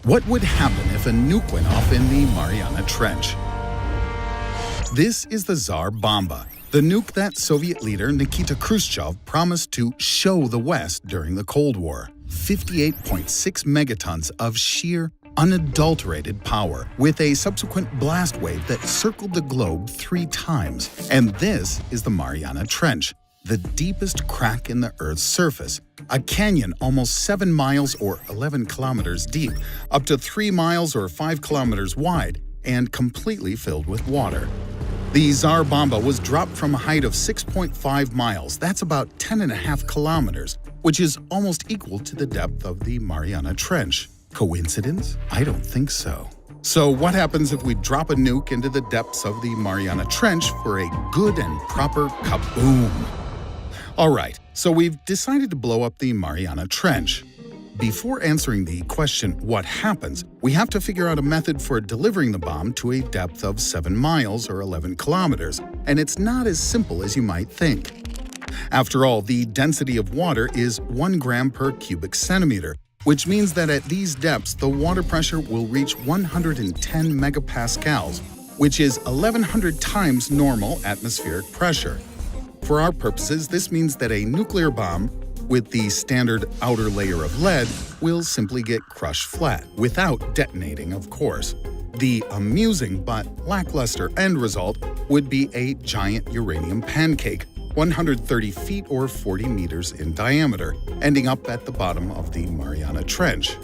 What would happen if a nuke went off in the Mariana Trench? This is the Tsar Bomba, the nuke that Soviet leader Nikita Khrushchev promised to show the West during the Cold War. 58.6 megatons of sheer, unadulterated power, with a subsequent blast wave that circled the globe 3 times. And this is the Mariana Trench, the deepest crack in the Earth's surface, a canyon almost 7 miles or 11 kilometers deep, up to 3 miles or 5 kilometers wide, and completely filled with water. The Tsar Bomba was dropped from a height of 6.5 miles, that's about 10.5 kilometers, which is almost equal to the depth of the Mariana Trench. Coincidence? I don't think so. So what happens if we drop a nuke into the depths of the Mariana Trench for a good and proper kaboom? Alright, so we've decided to blow up the Mariana Trench. Before answering the question, what happens, we have to figure out a method for delivering the bomb to a depth of 7 miles or 11 kilometers, and it's not as simple as you might think. After all, the density of water is 1 gram per cubic centimeter, which means that at these depths, the water pressure will reach 110 megapascals, which is 1,100 times normal atmospheric pressure. For our purposes, this means that a nuclear bomb with the standard outer layer of lead will simply get crushed flat, without detonating, of course. The amusing but lackluster end result would be a giant uranium pancake, 130 feet or 40 meters in diameter, ending up at the bottom of the Mariana Trench.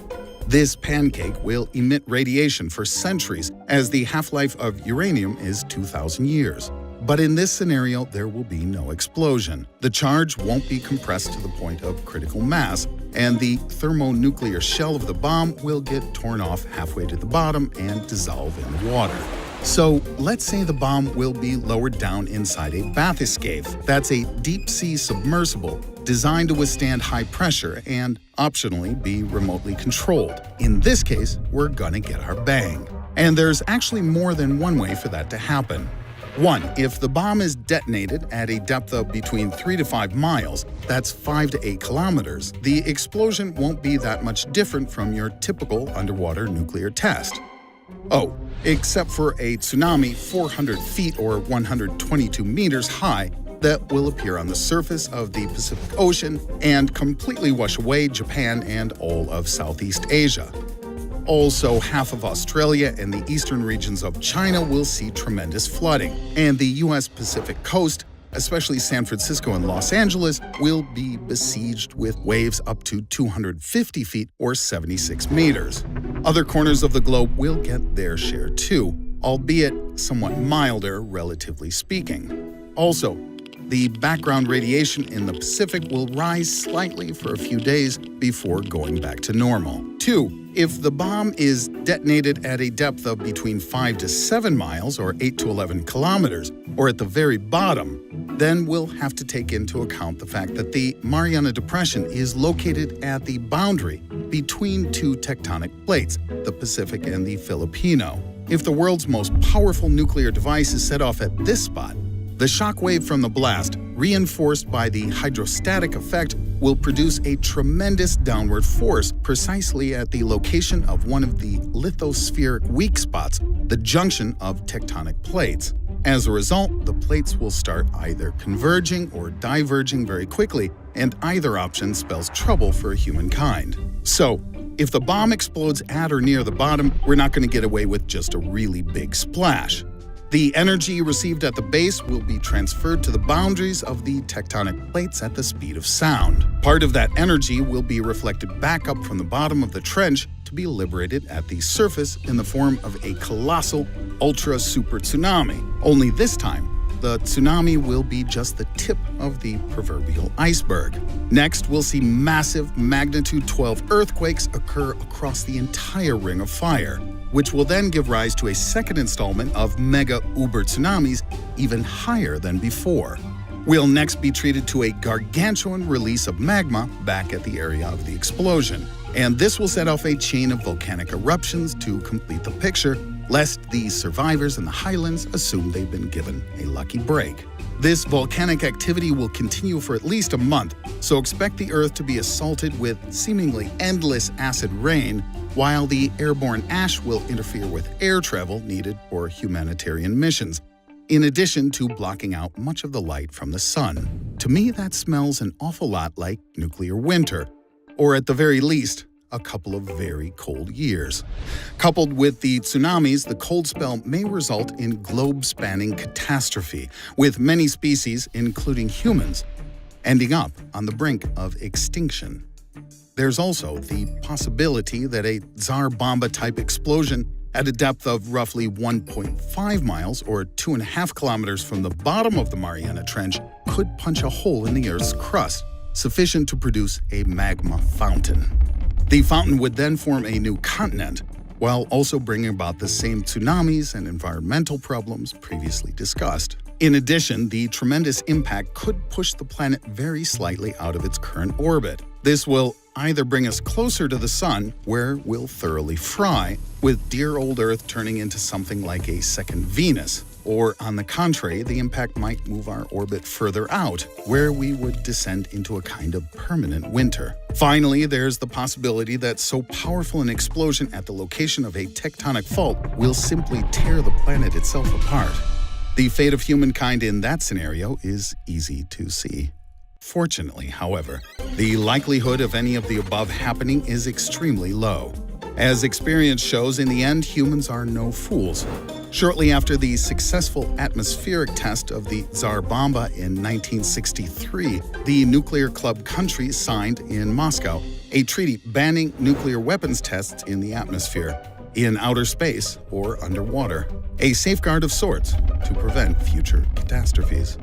This pancake will emit radiation for centuries, as the half-life of uranium is 2,000 years. But in this scenario, there will be no explosion. The charge won't be compressed to the point of critical mass, and the thermonuclear shell of the bomb will get torn off halfway to the bottom and dissolve in the water. So let's say the bomb will be lowered down inside a bathyscaphe. That's a deep-sea submersible designed to withstand high pressure and, optionally, be remotely controlled. In this case, we're gonna get our bang. And there's actually more than one way for that to happen. 1. If the bomb is detonated at a depth of between 3 to 5 miles, that's 5 to 8 kilometers, the explosion won't be that much different from your typical underwater nuclear test. Oh, except for a tsunami 400 feet or 122 meters high that will appear on the surface of the Pacific Ocean and completely wash away Japan and all of Southeast Asia. Also, half of Australia and the eastern regions of China will see tremendous flooding, and the U.S. Pacific coast, especially San Francisco and Los Angeles, will be besieged with waves up to 250 feet or 76 meters. Other corners of the globe will get their share too, albeit somewhat milder, relatively speaking. Also, the background radiation in the Pacific will rise slightly for a few days before going back to normal. 2. If the bomb is detonated at a depth of between 5 to 7 miles or 8 to 11 kilometers, or at the very bottom, then we'll have to take into account the fact that the Mariana Depression is located at the boundary between 2 tectonic plates, the Pacific and the Filipino. If the world's most powerful nuclear device is set off at this spot, the shock wave from the blast, reinforced by the hydrostatic effect, will produce a tremendous downward force precisely at the location of one of the lithospheric weak spots, the junction of tectonic plates. As a result, the plates will start either converging or diverging very quickly, and either option spells trouble for humankind. So, if the bomb explodes at or near the bottom, we're not going to get away with just a really big splash. The energy received at the base will be transferred to the boundaries of the tectonic plates at the speed of sound. Part of that energy will be reflected back up from the bottom of the trench to be liberated at the surface in the form of a colossal, ultra-super tsunami. Only this time, the tsunami will be just the tip of the proverbial iceberg. Next, we'll see massive magnitude 12 earthquakes occur across the entire ring of fire, which will then give rise to a second installment of mega-uber tsunamis even higher than before. We'll next be treated to a gargantuan release of magma back at the area of the explosion, and this will set off a chain of volcanic eruptions to complete the picture, lest the survivors in the highlands assume they've been given a lucky break. This volcanic activity will continue for at least a month, so expect the Earth to be assaulted with seemingly endless acid rain while the airborne ash will interfere with air travel needed for humanitarian missions, in addition to blocking out much of the light from the sun. To me, that smells an awful lot like nuclear winter, or at the very least, a couple of very cold years. Coupled with the tsunamis, the cold spell may result in globe-spanning catastrophe, with many species, including humans, ending up on the brink of extinction. There's also the possibility that a Tsar Bomba-type explosion at a depth of roughly 1.5 miles or 2.5 kilometers from the bottom of the Mariana Trench could punch a hole in the Earth's crust, sufficient to produce a magma fountain. The fountain would then form a new continent, while also bringing about the same tsunamis and environmental problems previously discussed. In addition, the tremendous impact could push the planet very slightly out of its current orbit. This will either bring us closer to the sun, where we'll thoroughly fry, with dear old Earth turning into something like a second Venus, or on the contrary, the impact might move our orbit further out, where we would descend into a kind of permanent winter. Finally, there's the possibility that so powerful an explosion at the location of a tectonic fault will simply tear the planet itself apart. The fate of humankind in that scenario is easy to see. Fortunately, however, the likelihood of any of the above happening is extremely low. As experience shows, in the end, humans are no fools. Shortly after the successful atmospheric test of the Tsar Bomba in 1963, the nuclear club countries signed in Moscow a treaty banning nuclear weapons tests in the atmosphere, in outer space or underwater, a safeguard of sorts to prevent future catastrophes.